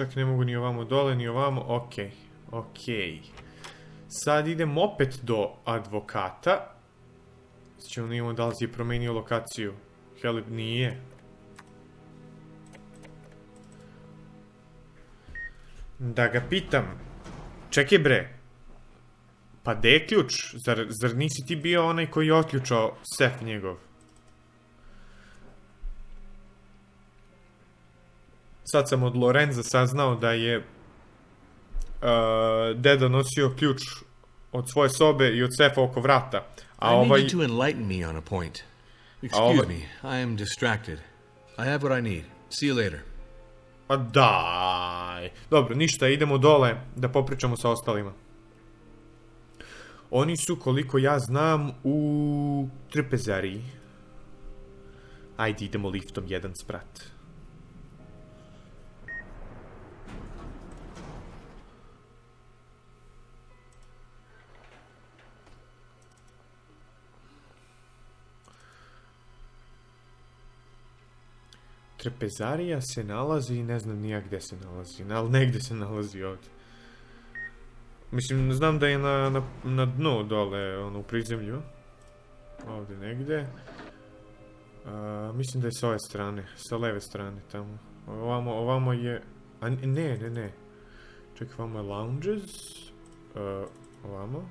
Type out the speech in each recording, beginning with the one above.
Čak ne mogu ni ovamo dole, ni ovamo. Okej. Sad idem opet do advokata. Ćemo nimo da li si je promenio lokaciju. Helip nije. Da ga pitam. Čekaj bre. Pa gde je ključ? Zar nisi ti bio onaj koji je otključao sef njegov? Sad sam od Lorenza saznao da je deda nosio ključ od svoje sobe i od sefa oko vrata. A I need you to enlighten me on a point. Excuse me, I am distracted. I have what I need. See you later. A daj. Dobro, ništa, idemo dole da popričamo sa ostalima. Oni su, koliko ja znam, u trpezariji. Ajde, idemo liftom jedan sprat. Trpezarija se nalazi, ne znam nija gde se nalazi, ali negde se nalazi ovdje. Mislim, znam da je na dnu dole, ono, u prizemlju. Ovdje negde. Mislim da je s ove strane, sa leve strane tamo. Ovamo je... A ne. Čekaj, ovamo je lounges. Ovamo.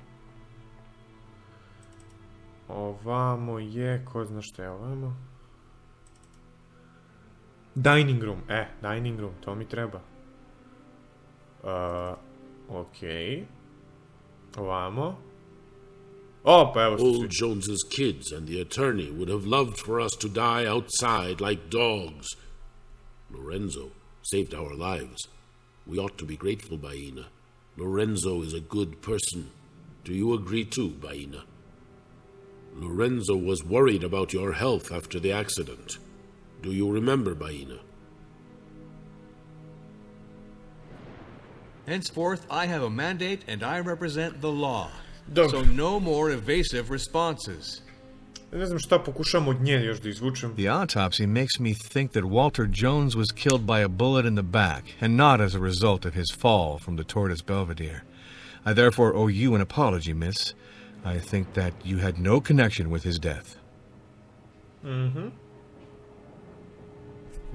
Ovamo je, ko zna šta je ovamo? Dining room, dining room, to mi treba. Okej. Ovamo. O, pa evo što Old Jones's kids and the attorney would have loved for us to die outside like dogs. Lorenzo saved our lives. We ought to be grateful, Baina. Lorenzo is a good person. Do you agree too, Baina? Lorenzo was worried about your health after the accident. Do you remember, Baina? Henceforth, I have a mandate and I represent the law. Dobro. So no more evasive responses. Ne znam šta pokušam od nje još da izvučem. The autopsy makes me think that Walter Jones was killed by a bullet in the back, and not as a result of his fall from the Tortoise Belvedere. I therefore owe you an apology, miss. I think that you had no connection with his death.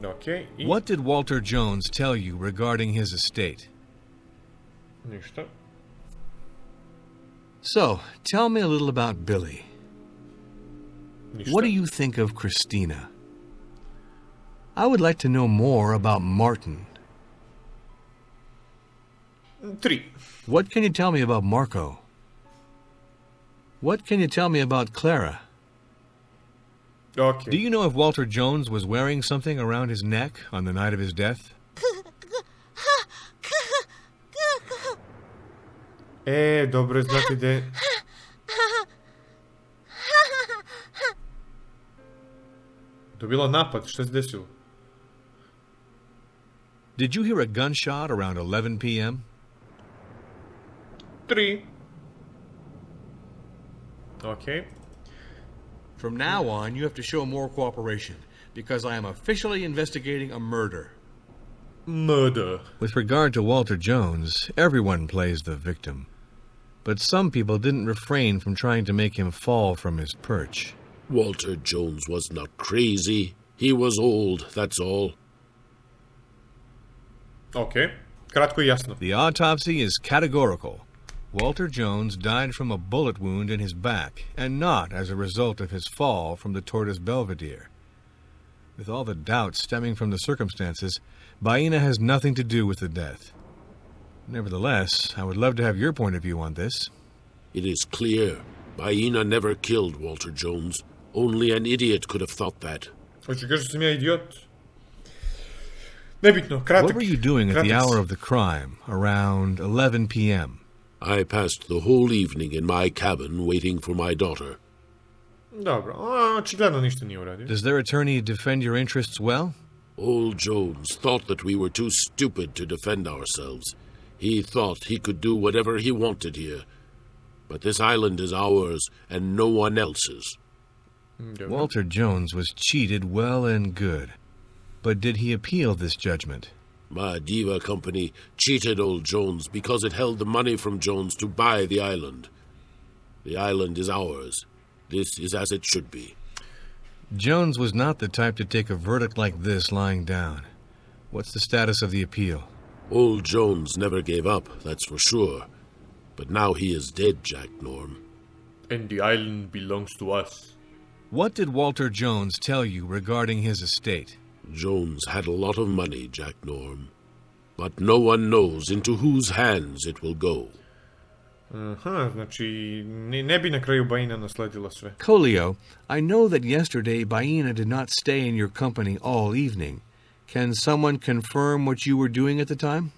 Okay. What did Walter Jones tell you regarding his estate? Ništa. So, tell me a little about Billy. Ništa. What do you think of Christina? I would like to know more about Martin. 3. What can you tell me about Marco? What can you tell me about Clara? Okay. Do you know if Walter Jones was wearing something around his neck on the night of his death? Dobro je znati da je... Dobila napad, šta se desilo? Did you hear a gunshot around 11 p.m.? 3. Okay. From now on, you have to show more cooperation, because I am officially investigating a murder. Murder. With regard to Walter Jones, everyone plays the victim. But some people didn't refrain from trying to make him fall from his perch. Walter Jones was not crazy. He was old, that's all. Okay. Kratko i jasno. The autopsy is categorical. Walter Jones died from a bullet wound in his back, and not as a result of his fall from the Tortoise Belvedere. With all the doubts stemming from the circumstances, Baina has nothing to do with the death. Nevertheless, I would love to have your point of view on this. It is clear. Baina never killed Walter Jones. Only an idiot could have thought that. Hoće kažeš da sam ja idiot? Nebitno, kratak. What were you doing at the hour of the crime, around 11 p.m.? I passed the whole evening in my cabin waiting for my daughter. Dobro, očigledno ništa nije uradio. Does their attorney defend your interests well? Old Jones thought that we were too stupid to defend ourselves. He thought he could do whatever he wanted here. But this island is ours and no one else's. Walter Jones was cheated well and good. But did he appeal this judgment? Mahadiva Company cheated old Jones because it held the money from Jones to buy the island. The island is ours. This is as it should be. Jones was not the type to take a verdict like this lying down. What's the status of the appeal? Old Jones never gave up, that's for sure. But now he is dead, Jack Norm. And the island belongs to us. What did Walter Jones tell you regarding his estate? Jones had a lot of money, Jack Norm. But no one knows into whose hands it will go. Aha, znači, ne bi na kraju Baina nasledila sve. Colio, I know that yesterday Baina did not stay in your company all evening. Can someone confirm what you were doing at the time?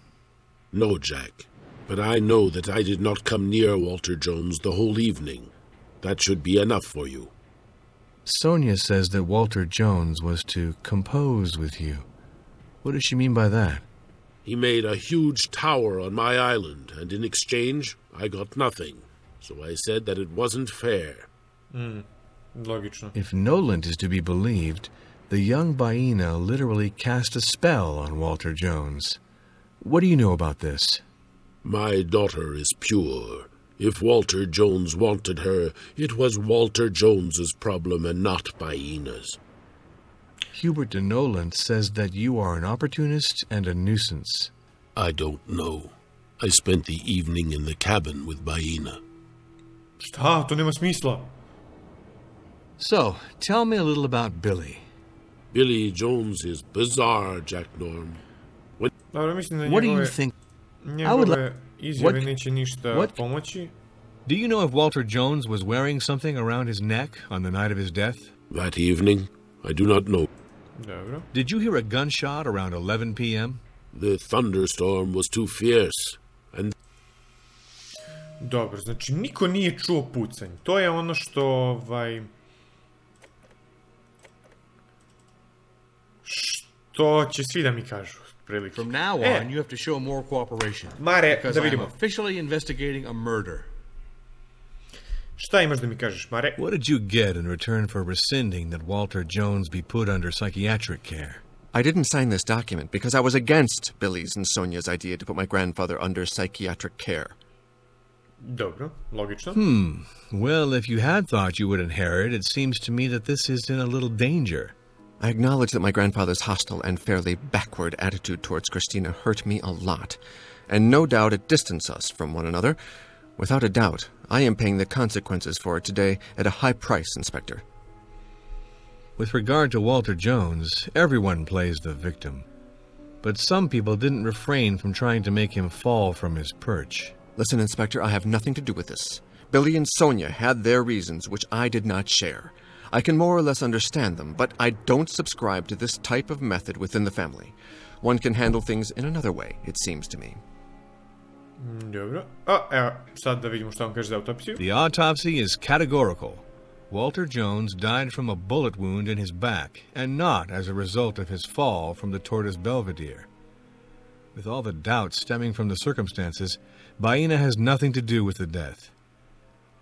No, Jack. But I know that I did not come near Walter Jones the whole evening. That should be enough for you. Sonia says that Walter Jones was to compose with you. What does she mean by that? He made a huge tower on my island, and in exchange, I got nothing. So I said that it wasn't fair. Logično. If Noland is to be believed, the young Baina literally cast a spell on Walter Jones. What do you know about this? My daughter is pure. If Walter Jones wanted her, it was Walter Jones's problem and not Baina's. Hubert de Noland says that you are an opportunist and a nuisance. I don't know. I spent the evening in the cabin with Baina. Šta? To nema smisla. So, tell me a little about Billy. Billy Jones is bizarre, Jack Norm. Dobro, mislim da What do you think? njegove izjave What- neće ništa what- pomoći. Do you know if Walter Jones was wearing something around his neck on the night of his death? That evening, I do not know. Dobro. Did you hear a gunshot around 11 p.m.? The thunderstorm was too fierce, and Dobro, znači niko nije čuo pucanj. To je ono što, što će svi da mi kažu, prilike. From now on, you have to show more cooperation. Mare, Because da I am vidimo. officially investigating a murder. Šta imaš da mi kažeš, Mare? What did you get in return for rescinding that Walter Jones be put under psychiatric care? I didn't sign this document because I was against Billy's and Sonia's idea to put my grandfather under psychiatric care. Dobro, logično. Well, if you had thought you would inherit, it seems to me that this is in a little danger. I acknowledge that my grandfather's hostile and fairly backward attitude towards Christina hurt me a lot, and no doubt it distanced us from one another. Without a doubt, I am paying the consequences for it today at a high price, Inspector. With regard to Walter Jones, everyone plays the victim. But some people didn't refrain from trying to make him fall from his perch. Listen, Inspector, I have nothing to do with this. Billy and Sonia had their reasons, which I did not share. I can more or less understand them, but I don't subscribe to this type of method within the family. One can handle things in another way, it seems to me. Dobro. A, evo, sad da vidimo šta vam kaže za autopsiju. The autopsy is categorical. Walter Jones died from a bullet wound in his back, and not as a result of his fall from the Tortoise Belvedere. With all the doubts stemming from the circumstances, Baina has nothing to do with the death.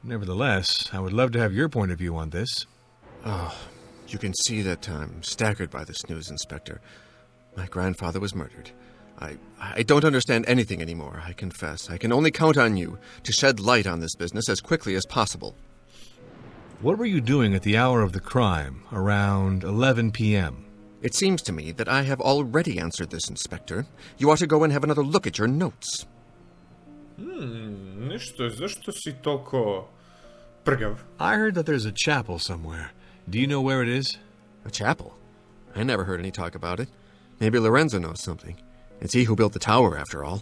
Nevertheless, I would love to have your point of view on this. You can see that I'm staggered by this news, Inspector. My grandfather was murdered. I don't understand anything anymore, I confess. I can only count on you to shed light on this business as quickly as possible. What were you doing at the hour of the crime, around 11 p.m.? It seems to me that I have already answered this, Inspector. You ought to go and have another look at your notes. Nešto, zašto si toliko prgav? I heard that there's a chapel somewhere. Do you know where it is? A chapel? I never heard any talk about it. Maybe Lorenzo knows something. It's he who built the tower, after all.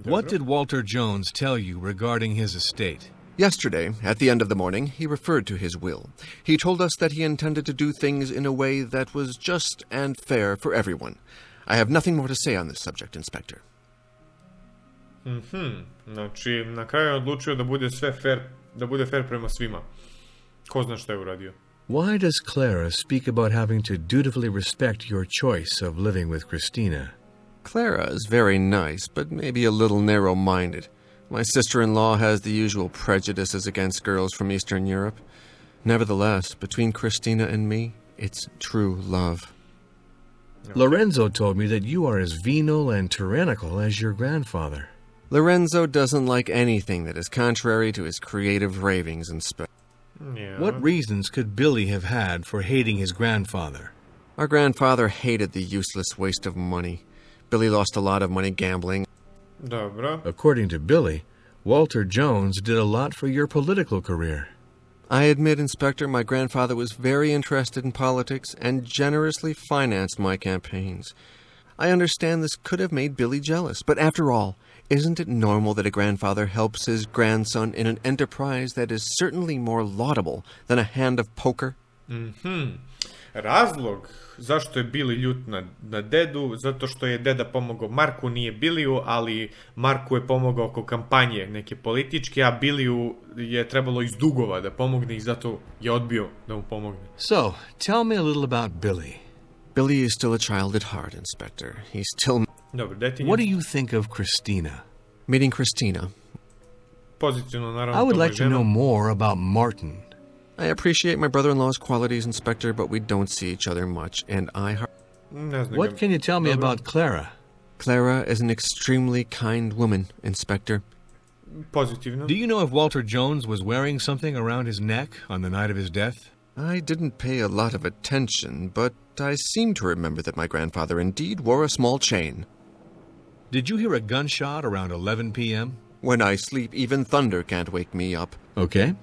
What did Walter Jones tell you regarding his estate? Yesterday, at the end of the morning, he referred to his will. He told us that he intended to do things in a way that was just and fair for everyone. I have nothing more to say on this subject, Inspector. Znači, na kraju je odlučio da bude sve fair, da bude fair prema svima. Ko zna šta je uradio? Why does Clara speak about having to dutifully respect your choice of living with Christina? Clara is very nice, but maybe a little narrow-minded. My sister-in-law has the usual prejudices against girls from Eastern Europe. Nevertheless, between Christina and me, it's true love. Lorenzo told me that you are as venal and tyrannical as your grandfather. Lorenzo doesn't like anything that is contrary to his creative ravings, Inspector. Yeah. What reasons could Billy have had for hating his grandfather? Our grandfather hated the useless waste of money. Billy lost a lot of money gambling. Dobro. According to Billy, Walter Jones did a lot for your political career. I admit, Inspector, my grandfather was very interested in politics and generously financed my campaigns. I understand this could have made Billy jealous, but after all, isn't it normal that a grandfather helps his grandson in an enterprise that is certainly more laudable than a hand of poker? Razlog zašto je Billy ljut na dedu, zato što je deda pomogao Marku, nije Billyu, ali Marku je pomogao oko kampanje neke političke, a Billyu je trebalo iz dugova da pomogne i zato je odbio da mu pomogne. So, tell me a little about Billy. Billy is still a child at heart, Inspector. He's still... Dobro, detinje. What do you think of Christina? Meeting Christina. Pozitivno, naravno. I would to like to know more about Martin. I appreciate my brother-in-law's qualities, Inspector, but we don't see each other much, and Ne znam What ga- can you tell me Dobro. about Clara? Clara is an extremely kind woman, Inspector. Pozitivno. Do you know if Walter Jones was wearing something around his neck on the night of his death? I didn't pay a lot of attention, but I seem to remember that my grandfather indeed wore a small chain. Did you hear a gunshot around 11 p.m.? When I sleep, even thunder can't wake me up. Okay.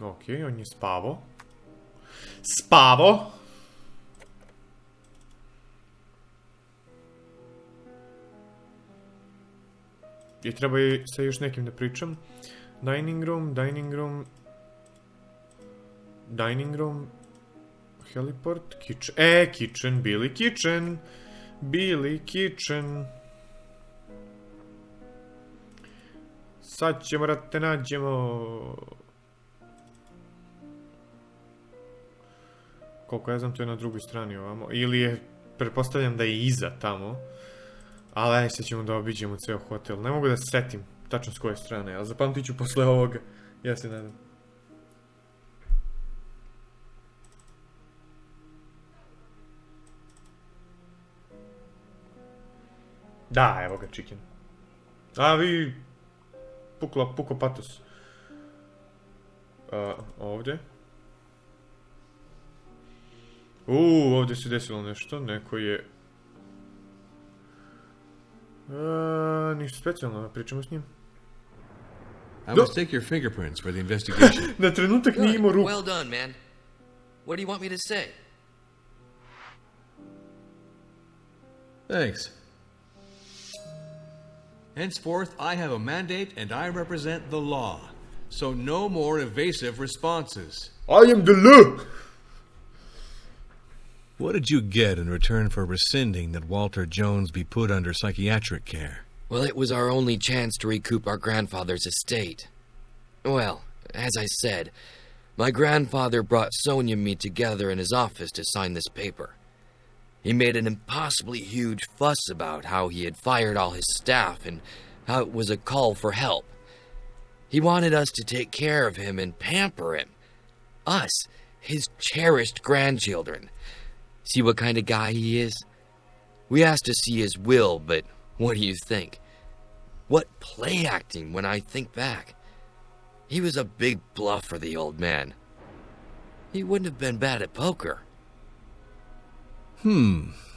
Ok, on je spavao. Spavao! I treba i sa još nekim da pričam. Dining room, heliport, kitchen. Kitchen, Billy Kitchen. Sad ćemo da te nađemo. Koliko ja znam, to je na drugoj strani ovamo. Ili je, pretpostavljam da je iza tamo. Ali aj, sad ćemo da obiđemo ceo hotel. Ne mogu da se setim tačno s koje strane, ali zapamtit ću posle ovoga. Ja se nadam. Da, evo ga, chicken. A vi... Puko patos. Ovdje. Ovdje se desilo nešto. Neko je... ništa specijalno, pričamo s njim. I must take your fingerprints for the investigation. Na trenutak nije imao ruku. Well done, man. What do you want me to say? Thanks. Henceforth, I have a mandate and I represent the law. So no more evasive responses. I am the law! What did you get in return for rescinding that Walter Jones be put under psychiatric care? Well, it was our only chance to recoup our grandfather's estate. Well, as I said, my grandfather brought Sonia and me together in his office to sign this paper. He made an impossibly huge fuss about how he had fired all his staff and how it was a call for help. He wanted us to take care of him and pamper him. Us, his cherished grandchildren. See what kind of guy he is? We asked to see his will, but what do you think? What play acting when I think back. He was a big bluffer, the old man. He wouldn't have been bad at poker.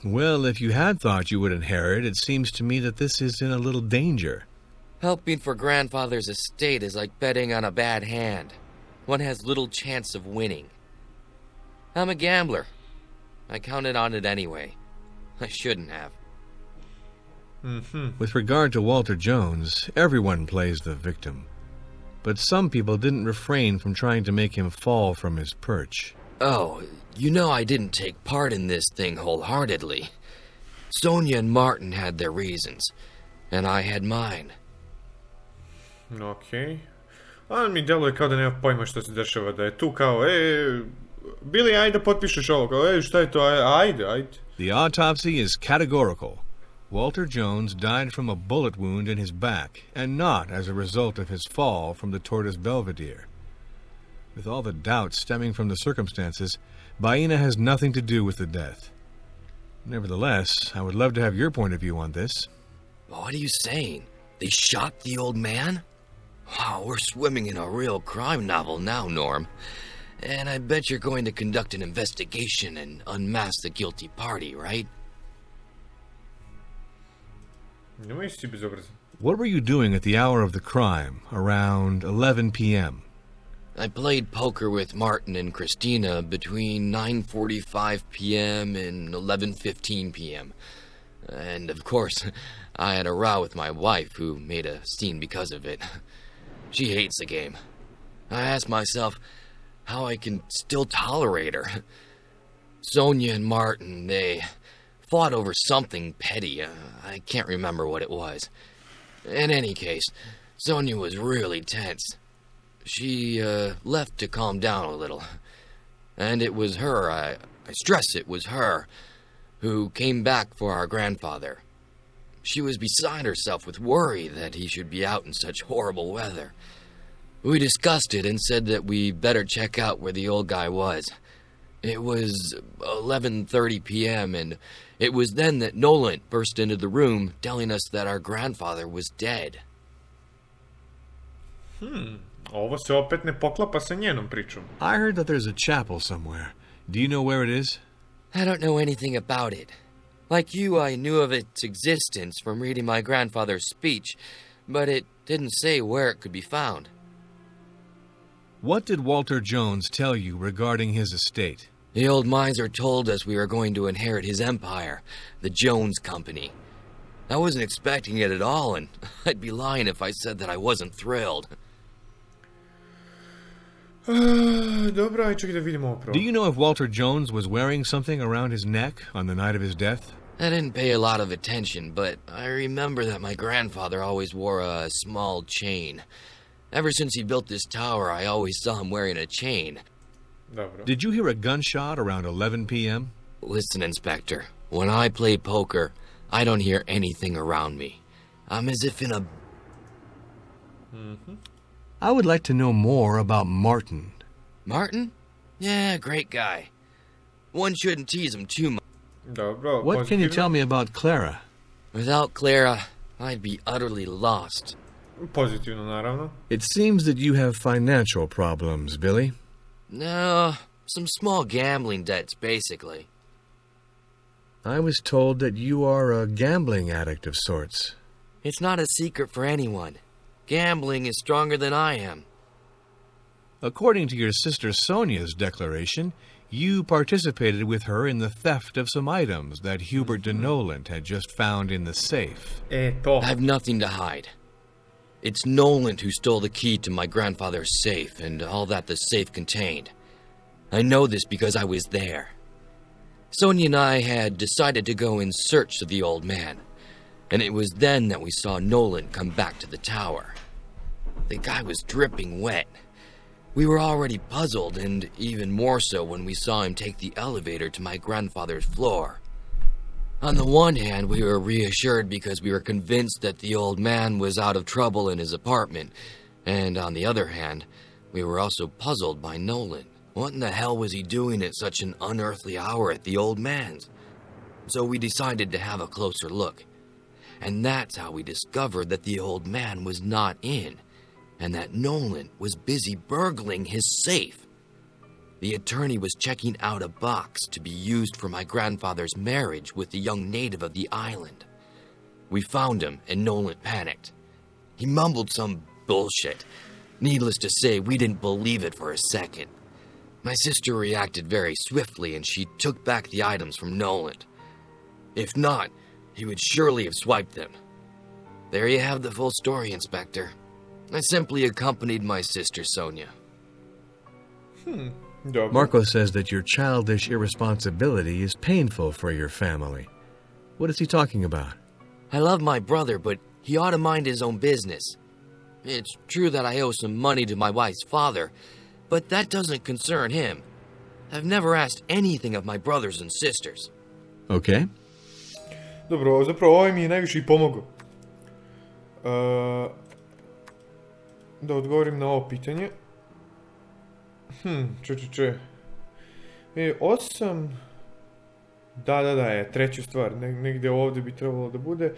Well, if you had thought you would inherit, it seems to me that this is in a little danger. Helping for grandfather's estate is like betting on a bad hand. One has little chance of winning. I'm a gambler. I counted on it anyway. I shouldn't have. With regard to Walter Jones, everyone plays the victim. But some people didn't refrain from trying to make him fall from his perch. Oh, you know I didn't take part in this thing wholeheartedly. Sonia and Martin had their reasons, and I had mine. Okej. A mi deluje kao da nema pojma što se dešava, da je tu kao, Billy, ajde potpišeš ovo, kao, šta je to, ajde. The autopsy is categorical. Walter Jones died from a bullet wound in his back, and not as a result of his fall from the Tortoise Belvedere. With all the doubts stemming from the circumstances, Baina has nothing to do with the death. Nevertheless, I would love to have your point of view on this. What are you saying? They shot the old man? Wow, we're swimming in a real crime novel now, Norm. And I bet you're going to conduct an investigation and unmask the guilty party, right? What were you doing at the hour of the crime, around 11 p.m.? I played poker with Martin and Christina between 9:45 p.m. and 11:15 p.m. And of course, I had a row with my wife, who made a scene because of it. She hates the game. I asked myself how I can still tolerate her. Sonia and Martin, they fought over something petty. I can't remember what it was. In any case, Sonia was really tense. She left to calm down a little. And it was her, I stress it was her, who came back for our grandfather. She was beside herself with worry that he should be out in such horrible weather. We discussed it and said that we better check out where the old guy was. It was 11:30 p.m., and it was then that Nolan burst into the room, telling us that our grandfather was dead. Ovo se opet ne poklapa sa njenom pričom. I heard that there's a chapel somewhere. Do you know where it is? I don't know anything about it. Like you, I knew of its existence from reading my grandfather's speech, but it didn't say where it could be found. What did Walter Jones tell you regarding his estate? The old miser told us we were going to inherit his empire, the Jones Company. I wasn't expecting it at all, and I'd be lying if I said that I wasn't thrilled. Dobro, aj čekaj da vidimo ovo prvo. Do you know if Walter Jones was wearing something around his neck on the night of his death? I didn't pay a lot of attention, but I remember that my grandfather always wore a small chain. Ever since he built this tower, I always saw him wearing a chain. Dobro. Did you hear a gunshot around 11 p.m.? Listen, Inspector, when I play poker, I don't hear anything around me. I'm as if in a... I would like to know more about Martin. Martin? Yeah, great guy. One shouldn't tease him too much. Dobro, What can you pozitivno. tell me about Clara? Without Clara, I'd be utterly lost. Pozitivno, naravno. It seems that you have financial problems, Billy. No, some small gambling debts, basically. I was told that you are a gambling addict of sorts. It's not a secret for anyone. Gambling is stronger than I am. According to your sister Sonia's declaration, you participated with her in the theft of some items that Hubert de Noland had just found in the safe. To. I have nothing to hide. It's Nolan who stole the key to my grandfather's safe and all that the safe contained. I know this because I was there. Sonia and I had decided to go in search of the old man, and it was then that we saw Nolan come back to the tower. The guy was dripping wet. We were already puzzled, and even more so when we saw him take the elevator to my grandfather's floor. On the one hand, we were reassured because we were convinced that the old man was out of trouble in his apartment, and on the other hand, we were also puzzled by Nolan. What in the hell was he doing at such an unearthly hour at the old man's? So we decided to have a closer look. And that's how we discovered that the old man was not in, and that Nolan was busy burgling his safe. The attorney was checking out a box to be used for my grandfather's marriage with the young native of the island. We found him, and Nolan panicked. He mumbled some bullshit. Needless to say, we didn't believe it for a second. My sister reacted very swiftly, and she took back the items from Nolan. If not, he would surely have swiped them. There you have the full story, Inspector. I simply accompanied my sister, Sonia. Dobro. Marco says that your childish irresponsibility is painful for your family. What is he talking about? I love my brother, but he ought to mind his own business. It's true that I owe some money to my wife's father, but that doesn't concern him. I've never asked anything of my brothers and sisters. Okay. Dobro, zapravo ovaj mi je najviše i pomogao. Da odgovorim na ovo pitanje. 8. Da, je treću stvar. Negdje ovdje bi trebalo da bude.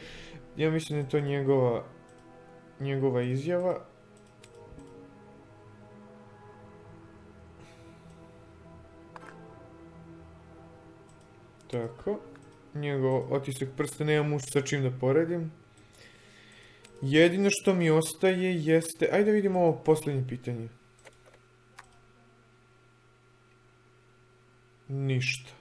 Ja mislim da je to njegova izjava. Tako. Njegov otisak prsta nemam už sa čim da poredim. Jedino što mi ostaje jeste... Ajde da vidimo ovo posljednje pitanje. Ništa.